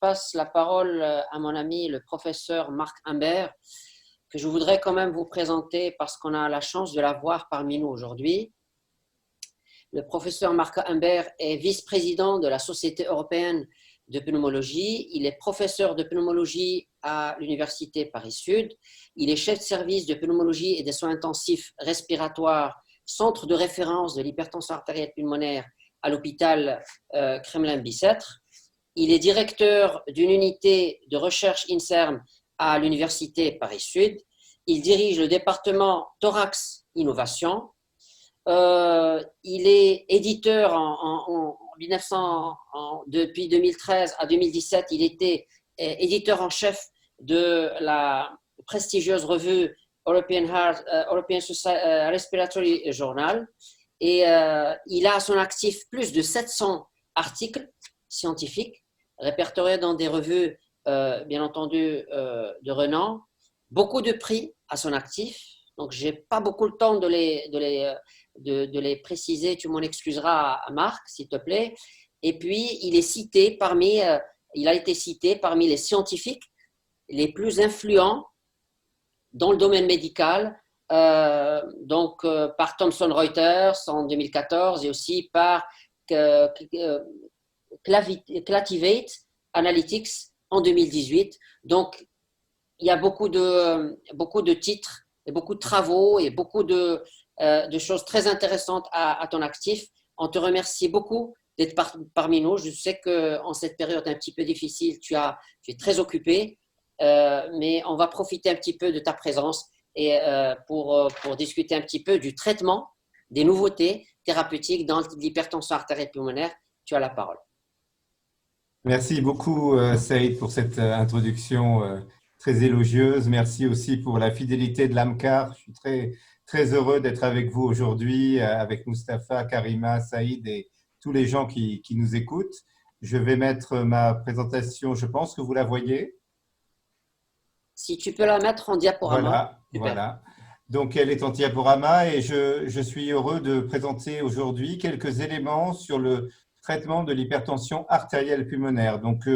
passe la parole à mon ami, le professeur Marc Humbert, que je voudrais quand même vous présenter parce qu'on a la chance de l'avoir parmi nous aujourd'hui. Le professeur Marc Humbert est vice-président de la Société européenne de pneumologie. Il est professeur de pneumologie à l'Université Paris-Sud. Il est chef de service de pneumologie et des soins intensifs respiratoires, centre de référence de l'hypertension artérielle pulmonaire à l'hôpital Kremlin-Bicêtre. Il est directeur d'une unité de recherche INSERM à l'Université Paris-Sud. Il dirige le département Thorax Innovation. Il est éditeur depuis 2013 à 2017. Il était éditeur en chef de la prestigieuse revue European Respiratory Journal. Et il a à son actif plus de 700 articles scientifiques répertoriés dans des revues, bien entendu, de renom. Beaucoup de prix à son actif. Donc, je n'ai pas beaucoup le temps de les préciser. Tu m'en excuseras, Marc, s'il te plaît. Et puis, il a été cité parmi les scientifiques les plus influents dans le domaine médical, par Thomson Reuters en 2014 et aussi par Clativate Analytics en 2018. Donc, il y a beaucoup de titres et beaucoup de travaux et beaucoup de choses très intéressantes à ton actif. On te remercie beaucoup d'être parmi nous. Je sais qu'en cette période un petit peu difficile, tu es très occupé, mais on va profiter un petit peu de ta présence et pour discuter un petit peu du traitement, des nouveautés thérapeutiques dans l'hypertension artérielle pulmonaire. Tu as la parole. Merci beaucoup, Saïd, pour cette introduction très élogieuse. Merci aussi pour la fidélité de l'AMCAR. Je suis très, très heureux d'être avec vous aujourd'hui, avec Mustapha, Karima, Saïd et tous les gens qui nous écoutent. Je vais mettre ma présentation, je pense que vous la voyez. Si tu peux la mettre en diaporama. Voilà. Donc, elle est en diaporama et je suis heureux de présenter aujourd'hui quelques éléments sur le traitement de l'hypertension artérielle pulmonaire. Donc,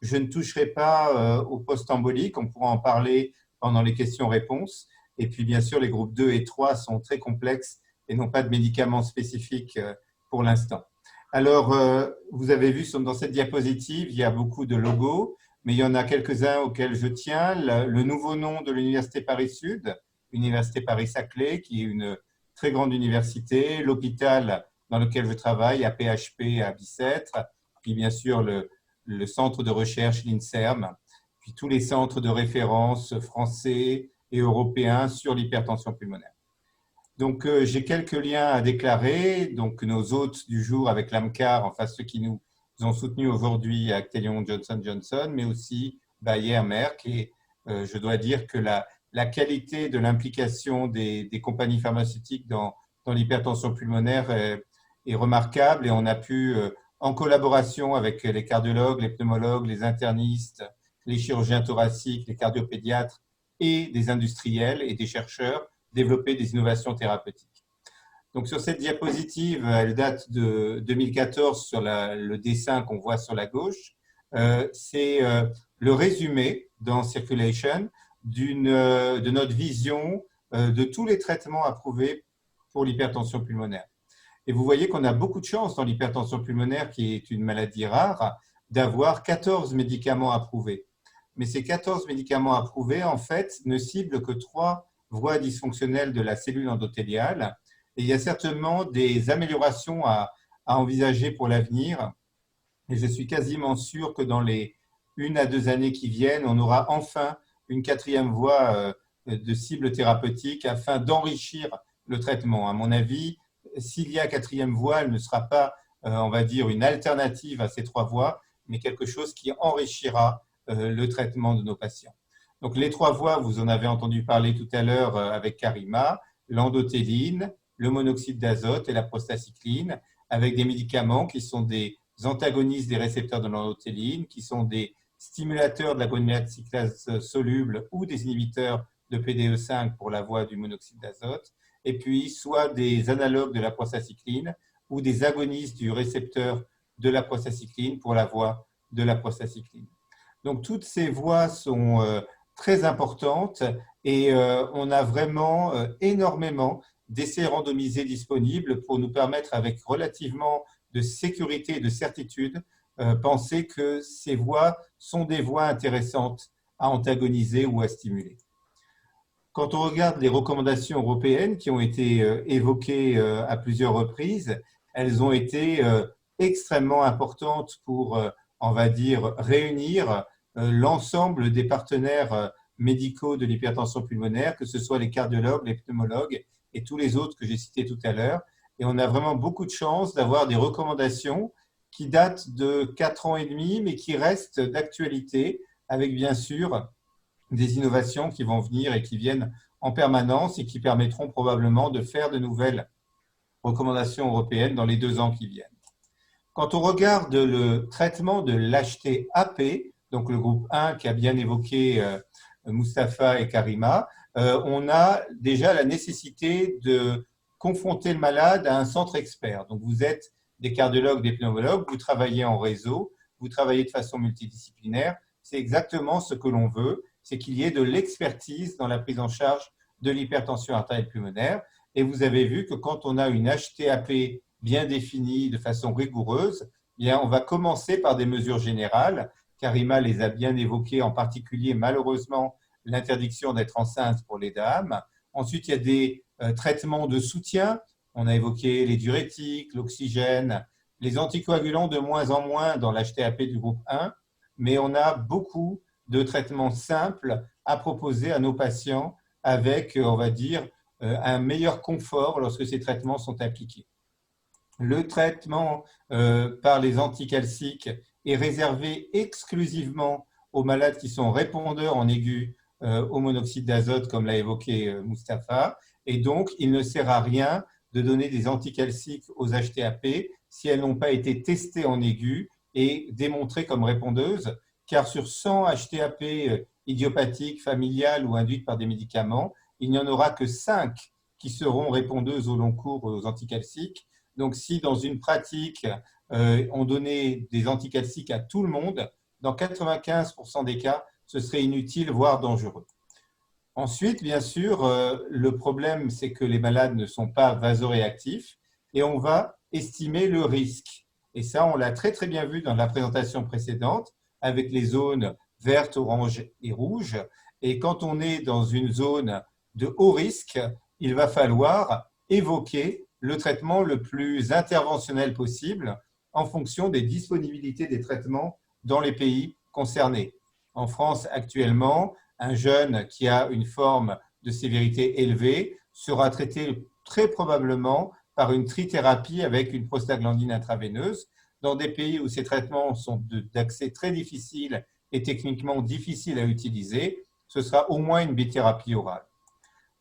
je ne toucherai pas au post-embolique, on pourra en parler pendant les questions-réponses. Et puis, bien sûr, les groupes 2 et 3 sont très complexes et n'ont pas de médicaments spécifiques pour l'instant. Alors, vous avez vu dans cette diapositive, il y a beaucoup de logos, mais il y en a quelques-uns auxquels je tiens. Le nouveau nom de l'Université Paris-Sud, Université Paris-Saclay, qui est une très grande université, l'hôpital dans lequel je travaille, à PHP à Bicêtre, puis bien sûr le centre de recherche, l'INSERM, puis tous les centres de référence français et européens sur l'hypertension pulmonaire. Donc, j'ai quelques liens à déclarer. Donc, nos hôtes du jour avec l'AMCAR, enfin ceux qui nous ont soutenus aujourd'hui, Actelion, Johnson & Johnson, mais aussi Bayer, Merck. Et je dois dire que la qualité de l'implication des compagnies pharmaceutiques dans l'hypertension pulmonaire est remarquable et on a pu, en collaboration avec les cardiologues, les pneumologues, les internistes, les chirurgiens thoraciques, les cardiopédiatres et des industriels et des chercheurs, développer des innovations thérapeutiques. Donc, sur cette diapositive, elle date de 2014 sur le dessin qu'on voit sur la gauche. C'est le résumé dans Circulation de notre vision de tous les traitements approuvés pour l'hypertension pulmonaire. Et vous voyez qu'on a beaucoup de chance dans l'hypertension pulmonaire, qui est une maladie rare, d'avoir 14 médicaments approuvés. Mais ces 14 médicaments approuvés, en fait, ne ciblent que 3 voies dysfonctionnelles de la cellule endothéliale. Et il y a certainement des améliorations à envisager pour l'avenir. Et je suis quasiment sûr que dans les 1 à 2 années qui viennent, on aura enfin une 4e voie de cible thérapeutique afin d'enrichir le traitement. À mon avis, s'il y a 4e voie, elle ne sera pas, on va dire, une alternative à ces 3 voies, mais quelque chose qui enrichira le traitement de nos patients. Donc, les 3 voies, vous en avez entendu parler tout à l'heure avec Karima, l'endothéline, le monoxyde d'azote et la prostacycline, avec des médicaments qui sont des antagonistes des récepteurs de l'endothéline, qui sont des stimulateurs de la guanylate cyclase soluble ou des inhibiteurs de PDE5 pour la voie du monoxyde d'azote, et puis soit des analogues de la prostacycline ou des agonistes du récepteur de la prostacycline pour la voie de la prostacycline. Donc, toutes ces voies sont très importantes et on a vraiment énormément d'essais randomisés disponibles pour nous permettre, avec relativement de sécurité et de certitude, penser que ces voies sont des voies intéressantes à antagoniser ou à stimuler. Quand on regarde les recommandations européennes qui ont été évoquées à plusieurs reprises, elles ont été extrêmement importantes pour, on va dire, réunir l'ensemble des partenaires médicaux de l'hypertension pulmonaire, que ce soit les cardiologues, les pneumologues et tous les autres que j'ai cités tout à l'heure. Et on a vraiment beaucoup de chance d'avoir des recommandations qui datent de 4 ans et demi, mais qui restent d'actualité, avec bien sûr des innovations qui vont venir et qui viennent en permanence et qui permettront probablement de faire de nouvelles recommandations européennes dans les 2 ans qui viennent. Quand on regarde le traitement de l'HT-AP, donc le groupe 1 qui a bien évoqué Mustapha et Karima, on a déjà la nécessité de confronter le malade à un centre expert. Donc vous êtes des cardiologues, des pneumologues, vous travaillez en réseau, vous travaillez de façon multidisciplinaire. C'est exactement ce que l'on veut, c'est qu'il y ait de l'expertise dans la prise en charge de l'hypertension artérielle pulmonaire. Et vous avez vu que quand on a une HT-AP bien définie de façon rigoureuse, bien, on va commencer par des mesures générales. Karima les a bien évoquées, en particulier, malheureusement, l'interdiction d'être enceinte pour les dames. Ensuite, il y a des traitements de soutien. On a évoqué les diurétiques, l'oxygène, les anticoagulants de moins en moins dans l'HT-AP du groupe 1, mais on a beaucoup de traitements simples à proposer à nos patients avec, on va dire, un meilleur confort lorsque ces traitements sont appliqués. Le traitement par les anticalciques est réservé exclusivement aux malades qui sont répondeurs en aigu au monoxyde d'azote, comme l'a évoqué Mustapha, et donc il ne sert à rien de donner des anticalciques aux HT-AP si elles n'ont pas été testées en aigu et démontrées comme répondeuses, car sur 100 HT-AP idiopathiques, familiales ou induites par des médicaments, il n'y en aura que 5 qui seront répondeuses au long cours aux anticalciques. Donc, si dans une pratique, on donnait des anticalciques à tout le monde, dans 95% des cas, ce serait inutile, voire dangereux. Ensuite, bien sûr, le problème, c'est que les malades ne sont pas vasoréactifs et on va estimer le risque. Et ça, on l'a très, très bien vu dans la présentation précédente avec les zones vertes, orange et rouge. Et quand on est dans une zone de haut risque, il va falloir évoquer le traitement le plus interventionnel possible en fonction des disponibilités des traitements dans les pays concernés. En France, actuellement, un jeune qui a une forme de sévérité élevée sera traité très probablement par une trithérapie avec une prostaglandine intraveineuse. Dans des pays où ces traitements sont d'accès très difficile et techniquement difficiles à utiliser, ce sera au moins une bithérapie orale.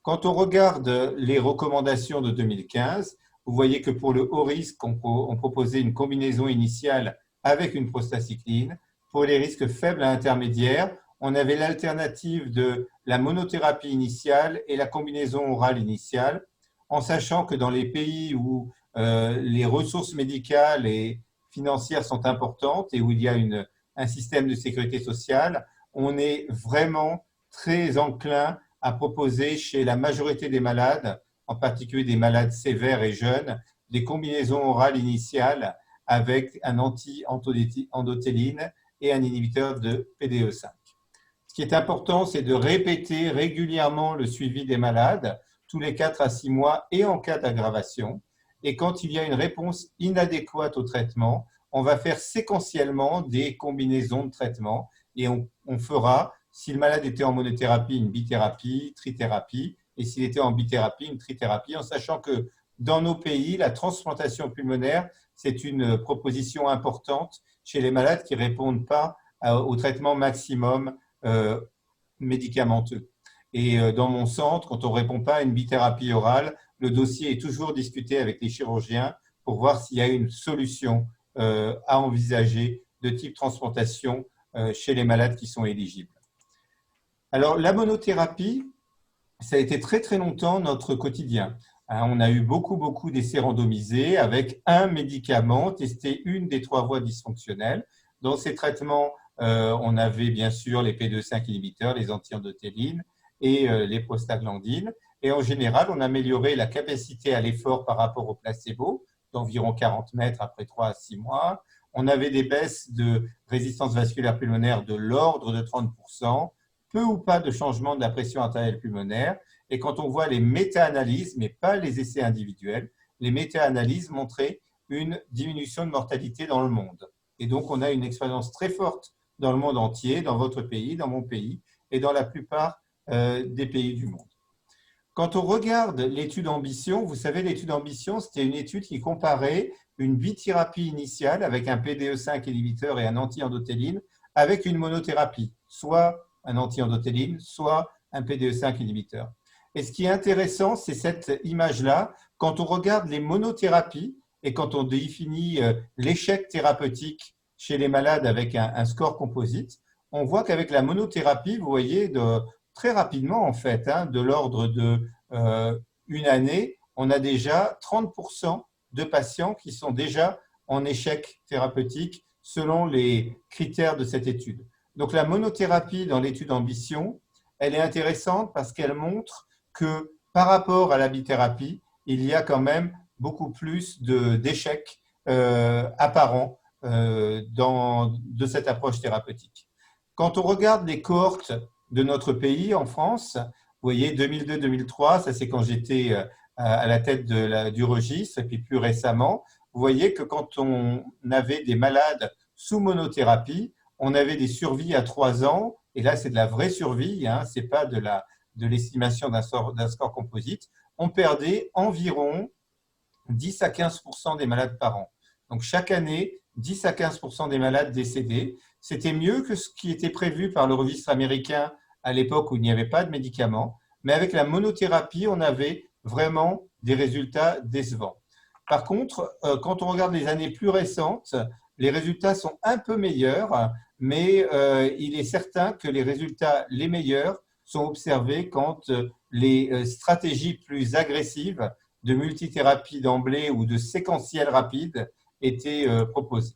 Quand on regarde les recommandations de 2015, vous voyez que pour le haut risque, on proposait une combinaison initiale avec une prostacycline. Pour les risques faibles à intermédiaires, on avait l'alternative de la monothérapie initiale et la combinaison orale initiale, en sachant que dans les pays où les ressources médicales et financières sont importantes et où il y a un système de sécurité sociale, on est vraiment très enclin à proposer chez la majorité des malades, en particulier des malades sévères et jeunes, des combinaisons orales initiales avec un anti-endothéline et un inhibiteur de PDE5. Ce qui est important, c'est de répéter régulièrement le suivi des malades, tous les 4 à 6 mois et en cas d'aggravation. Et quand il y a une réponse inadéquate au traitement, on va faire séquentiellement des combinaisons de traitement et on fera, si le malade était en monothérapie, une bithérapie, trithérapie, et s'il était en bithérapie, une trithérapie, en sachant que dans nos pays, la transplantation pulmonaire, c'est une proposition importante chez les malades qui ne répondent pas au traitement maximum médicamenteux. Et dans mon centre, quand on ne répond pas à une bithérapie orale, le dossier est toujours discuté avec les chirurgiens pour voir s'il y a une solution à envisager de type transplantation chez les malades qui sont éligibles. Alors, la monothérapie, ça a été très, très longtemps notre quotidien. On a eu beaucoup d'essais randomisés avec un médicament testé une des 3 voies dysfonctionnelles. Dans ces traitements, On avait bien sûr les P2-5 inhibiteurs, les anti-endothéline et les prostaglandines. Et en général, on améliorait la capacité à l'effort par rapport au placebo d'environ 40 mètres après 3 à 6 mois. On avait des baisses de résistance vasculaire pulmonaire de l'ordre de 30%, peu ou pas de changement de la pression artérielle pulmonaire. Et quand on voit les méta-analyses, mais pas les essais individuels, les méta-analyses montraient une diminution de mortalité dans le monde. Et donc, on a une expérience très forte dans le monde entier, dans votre pays, dans mon pays et dans la plupart des pays du monde. Quand on regarde l'étude Ambition, vous savez, l'étude Ambition, c'était une étude qui comparait une bithérapie initiale avec un PDE5 inhibiteur et un anti-endothéline avec une monothérapie, soit un anti-endothéline, soit un PDE5 inhibiteur. Et ce qui est intéressant, c'est cette image-là. Quand on regarde les monothérapies et quand on définit l'échec thérapeutique chez les malades avec un score composite, on voit qu'avec la monothérapie, vous voyez, très rapidement en fait, de l'ordre de une année, on a déjà 30% de patients qui sont déjà en échec thérapeutique selon les critères de cette étude. Donc la monothérapie dans l'étude Ambition, elle est intéressante parce qu'elle montre que par rapport à la bithérapie, il y a quand même beaucoup plus d'échecs apparents de cette approche thérapeutique. Quand on regarde les cohortes de notre pays en France, vous voyez 2002-2003, ça c'est quand j'étais à la tête du registre, et puis plus récemment, vous voyez que quand on avait des malades sous monothérapie, on avait des survies à 3 ans, et là c'est de la vraie survie, ce n'est pas de l'estimation d'un score composite, on perdait environ 10 à 15% des malades par an. Donc chaque année, 10 à 15% des malades décédés. C'était mieux que ce qui était prévu par le registre américain à l'époque où il n'y avait pas de médicaments. Mais avec la monothérapie, on avait vraiment des résultats décevants. Par contre, quand on regarde les années plus récentes, les résultats sont un peu meilleurs, mais il est certain que les résultats les meilleurs sont observés quand les stratégies plus agressives de multithérapie d'emblée ou de séquentiel rapide étaient proposées.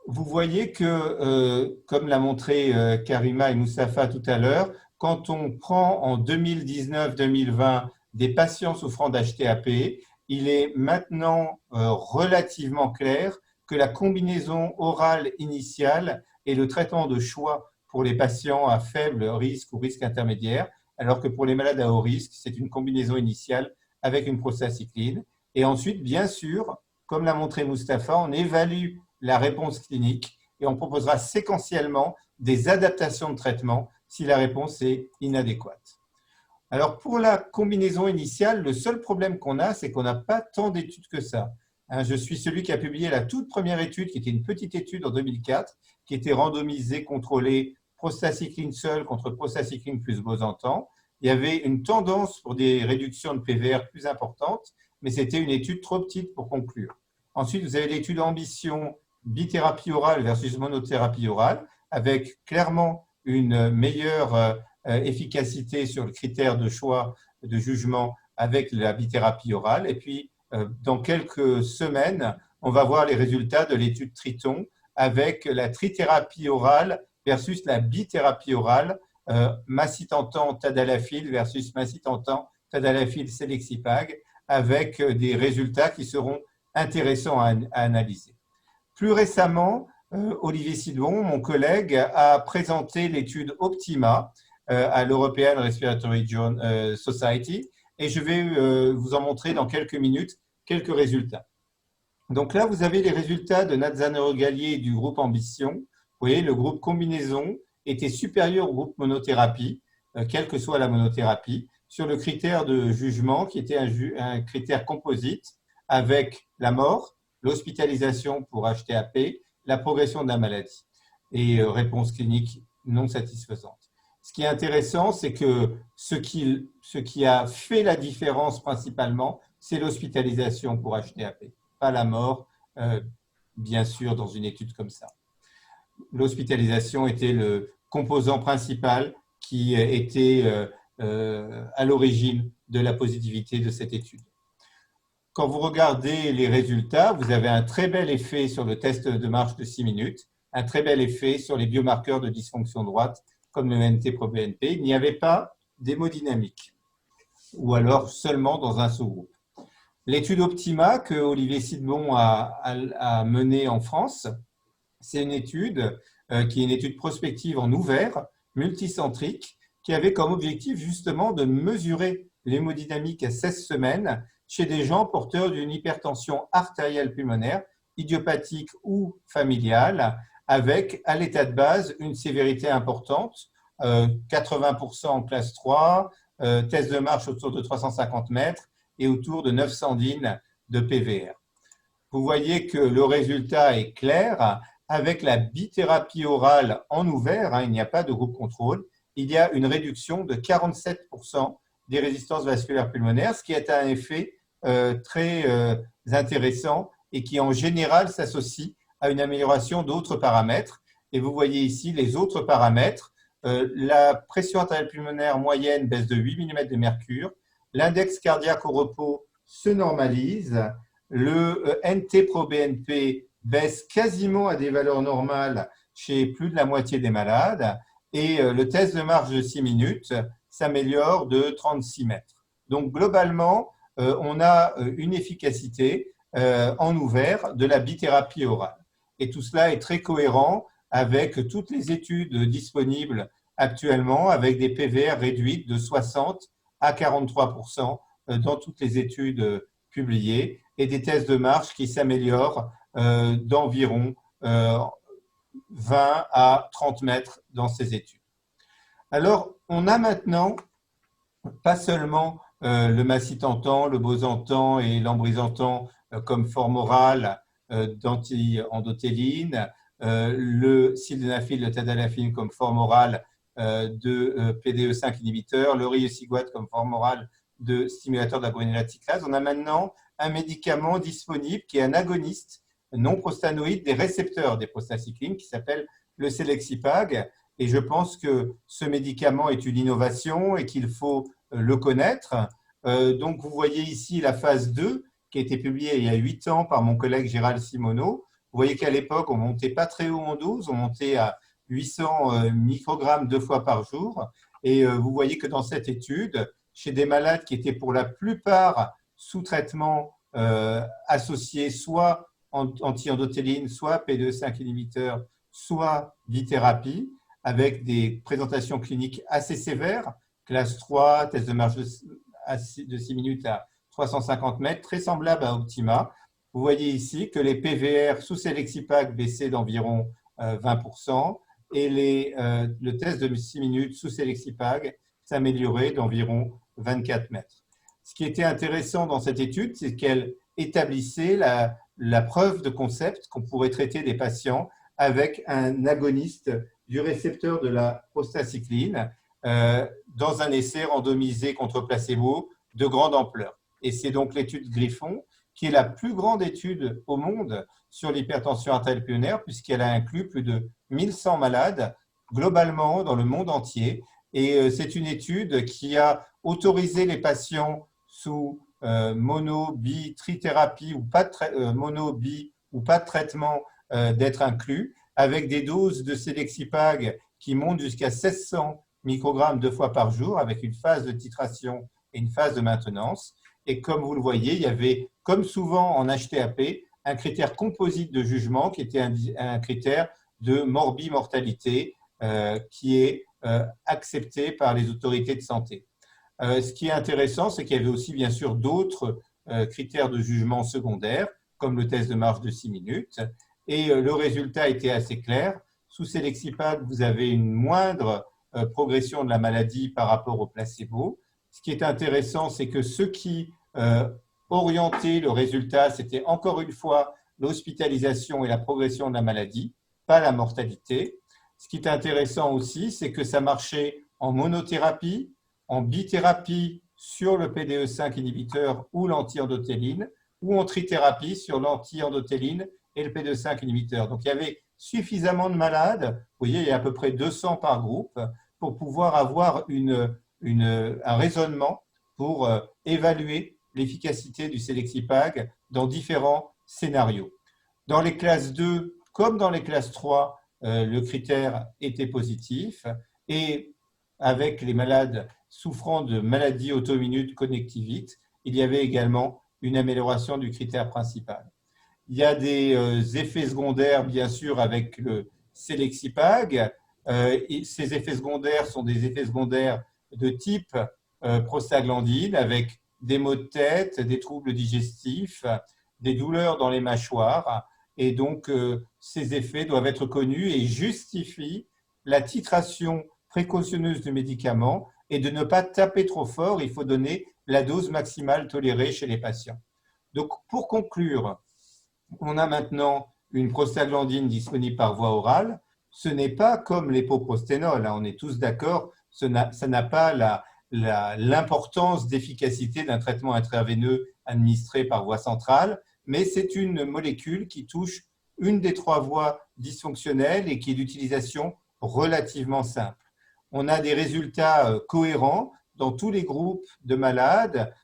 Vous voyez que, comme l'a montré Karima et Moustapha tout à l'heure, quand on prend en 2019-2020 des patients souffrant d'HTAP, il est maintenant relativement clair que la combinaison orale initiale est le traitement de choix pour les patients à faible risque ou risque intermédiaire, alors que pour les malades à haut risque, c'est une combinaison initiale avec une prostacycline. Et ensuite, bien sûr, comme l'a montré Moustapha, on évalue la réponse clinique et on proposera séquentiellement des adaptations de traitement si la réponse est inadéquate. Alors, pour la combinaison initiale, le seul problème qu'on a, c'est qu'on n'a pas tant d'études que ça. Je suis celui qui a publié la toute première étude, qui était une petite étude en 2004, qui était randomisée, contrôlée, prostacycline seule contre prostacycline plus bosantan. Il y avait une tendance pour des réductions de PVR plus importantes, mais c'était une étude trop petite pour conclure. Ensuite, vous avez l'étude Ambition bithérapie orale versus monothérapie orale, avec clairement une meilleure efficacité sur le critère de choix de jugement avec la bithérapie orale. Et puis, dans quelques semaines, on va voir les résultats de l'étude Triton avec la trithérapie orale versus la bithérapie orale, macitentan tadalafil versus macitentan tadalafil selexipag, avec des résultats qui seront intéressants à analyser. Plus récemment, Olivier Sidbon, mon collègue, a présenté l'étude Optima à l'European Respiratory Society et je vais vous en montrer dans quelques minutes quelques résultats. Donc là, vous avez les résultats de Nazzanero Gallier du groupe Ambition. Vous voyez, le groupe combinaison était supérieur au groupe monothérapie, quelle que soit la monothérapie, sur le critère de jugement qui était un critère composite avec la mort, l'hospitalisation pour HTAP, la progression de la maladie et réponse clinique non satisfaisante. Ce qui est intéressant, c'est que ce qui a fait la différence principalement, c'est l'hospitalisation pour HTAP, pas la mort, bien sûr, dans une étude comme ça. L'hospitalisation était le composant principal qui était à l'origine de la positivité de cette étude. Quand vous regardez les résultats, vous avez un très bel effet sur le test de marche de 6 minutes. un très bel effet sur les biomarqueurs de dysfonction droite, comme le NT-proBNP. Il n'y avait pas d'hémodynamique, ou alors seulement dans un sous-groupe. L'étude Optima que Olivier Sidbon a menée en France, c'est une étude qui est une étude prospective en ouvert, multicentrique, qui avait comme objectif justement de mesurer l'hémodynamique à 16 semaines chez des gens porteurs d'une hypertension artérielle pulmonaire, idiopathique ou familiale, avec à l'état de base une sévérité importante, 80% en classe 3, test de marche autour de 350 mètres et autour de 900 DIN de PVR. Vous voyez que le résultat est clair. Avec la bithérapie orale en ouvert, il n'y a pas de groupe contrôle, il y a une réduction de 47% des résistances vasculaires pulmonaires, ce qui est un effet très intéressant et qui en général s'associe à une amélioration d'autres paramètres. Et vous voyez ici les autres paramètres. La pression artérielle pulmonaire moyenne baisse de 8 mm de mercure, l'index cardiaque au repos se normalise, le NT-proBNP baisse quasiment à des valeurs normales chez plus de la moitié des malades et le test de marche de 6 minutes s'améliore de 36 mètres. Donc globalement, on a une efficacité en ouvert de la bithérapie orale. Et tout cela est très cohérent avec toutes les études disponibles actuellement, avec des PVR réduites de 60 à 43% dans toutes les études publiées et des tests de marche qui s'améliorent d'environ 20 à 30 mètres dans ces études. Alors, on a maintenant pas seulement le macitentan, le bosentan et l'ambrizantan comme forme orale d'anti-endothéline, le sildenafil, le tadalafil comme forme orale de PDE5 inhibiteur, le riociguat comme forme orale de stimulateur de la guanylate cyclase. On a maintenant un médicament disponible qui est un agoniste non prostanoïde des récepteurs des prostacyclines qui s'appelle le Selexipag. Et je pense que ce médicament est une innovation et qu'il faut le connaître. Donc, vous voyez ici la phase 2 qui a été publiée il y a 8 ans par mon collègue Gérald Simoneau. Vous voyez qu'à l'époque, on ne montait pas très haut en dose, on montait à 800 microgrammes 2 fois par jour. Et vous voyez que dans cette étude, chez des malades qui étaient pour la plupart sous traitement associé soit anti-endothéline, soit P2-5 inhibiteur, soit bithérapie, avec des présentations cliniques assez sévères, classe 3, test de marche de 6 minutes à 350 mètres, très semblable à Optima. Vous voyez ici que les PVR sous Selexipag baissaient d'environ 20% et le test de 6 minutes sous Selexipag s'améliorait d'environ 24 mètres. Ce qui était intéressant dans cette étude, c'est qu'elle établissait la preuve de concept qu'on pourrait traiter des patients avec un agoniste du récepteur de la prostacycline dans un essai randomisé contre placebo de grande ampleur. Et c'est donc l'étude Griffon qui est la plus grande étude au monde sur l'hypertension artérielle pulmonaire puisqu'elle a inclus plus de 1100 malades globalement dans le monde entier. Et c'est une étude qui a autorisé les patients sous mono, bi, trithérapie ou pas de mono, bi ou pas de traitement d'être inclus, avec des doses de Selexipag qui montent jusqu'à 1600 microgrammes 2 fois par jour, avec une phase de titration et une phase de maintenance. Et comme vous le voyez, il y avait, comme souvent en HTAP, un critère composite de jugement qui était un critère de morbimortalité qui est accepté par les autorités de santé. Ce qui est intéressant, c'est qu'il y avait aussi bien sûr d'autres critères de jugement secondaires, comme le test de marche de 6 minutes. Et le résultat était assez clair. Sous Selexipag, vous avez une moindre progression de la maladie par rapport au placebo. Ce qui est intéressant, c'est que ce qui orientait le résultat, c'était encore une fois l'hospitalisation et la progression de la maladie, pas la mortalité. Ce qui est intéressant aussi, c'est que ça marchait en monothérapie, en bithérapie sur le PDE5 inhibiteur ou l'anti-endothéline, ou en trithérapie sur l'anti-endothéline et le PDE5 inhibiteur. Donc, il y avait suffisamment de malades, vous voyez, il y a à peu près 200 par groupe, pour pouvoir avoir un raisonnement pour évaluer l'efficacité du Selexipag dans différents scénarios. Dans les classes 2 comme dans les classes 3, le critère était positif. Et avec les malades souffrant de maladies auto-immunes connectivites, il y avait également une amélioration du critère principal. Il y a des effets secondaires, bien sûr, avec le Selexipag. Ces effets secondaires sont des effets secondaires de type prostaglandine, avec des maux de tête, des troubles digestifs, des douleurs dans les mâchoires. Et donc, ces effets doivent être connus et justifient la titration précautionneuse du médicament et de ne pas taper trop fort. Il faut donner la dose maximale tolérée chez les patients. Donc, pour conclure, on a maintenant une prostaglandine disponible par voie orale. Ce n'est pas comme l'époprosténol, on est tous d'accord, ça n'a pas l'importance d'efficacité d'un traitement intraveineux administré par voie centrale, mais c'est une molécule qui touche une des 3 voies dysfonctionnelles et qui est d'utilisation relativement simple. On a des résultats cohérents dans tous les groupes de malades,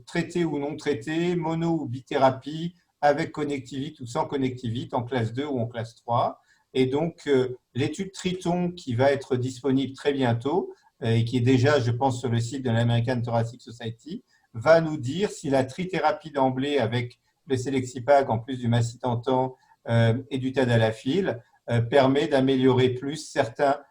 traités ou non traités, mono ou bithérapie, avec connectivite ou sans connectivite, en classe 2 ou en classe 3. Et donc, l'étude Triton, qui va être disponible très bientôt, et qui est déjà, je pense, sur le site de l'American Thoracic Society, va nous dire si la trithérapie d'emblée avec le Selexipag, en plus du macitentan et du tadalafil, permet d'améliorer plus certains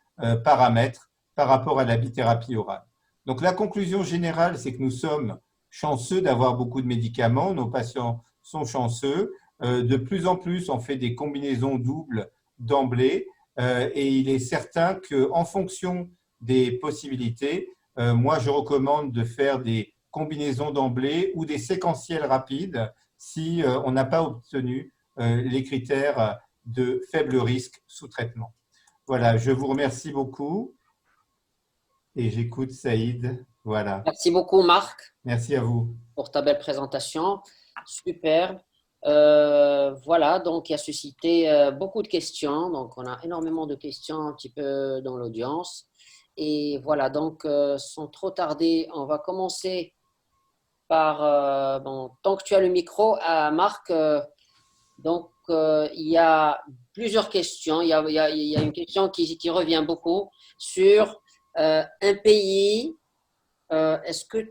paramètres par rapport à la bithérapie orale. Donc, la conclusion générale, c'est que nous sommes chanceux d'avoir beaucoup de médicaments. Nos patients sont chanceux. De plus en plus, on fait des combinaisons doubles d'emblée et il est certain qu'en fonction des possibilités, moi, je recommande de faire des combinaisons d'emblée ou des séquentiels rapides si on n'a pas obtenu les critères de faible risque sous traitement. Voilà, je vous remercie beaucoup et j'écoute Saïd. Voilà. Merci beaucoup, Marc, Merci à vous. pour ta belle présentation. Superbe. Voilà, donc il a suscité beaucoup de questions. Donc, on a énormément de questions un petit peu dans l'audience. Et voilà, donc, sans trop tarder, on va commencer par, bon, tant que tu as le micro, Marc, donc, il y a plusieurs questions. Il y a une question qui revient beaucoup sur un pays. Est-ce que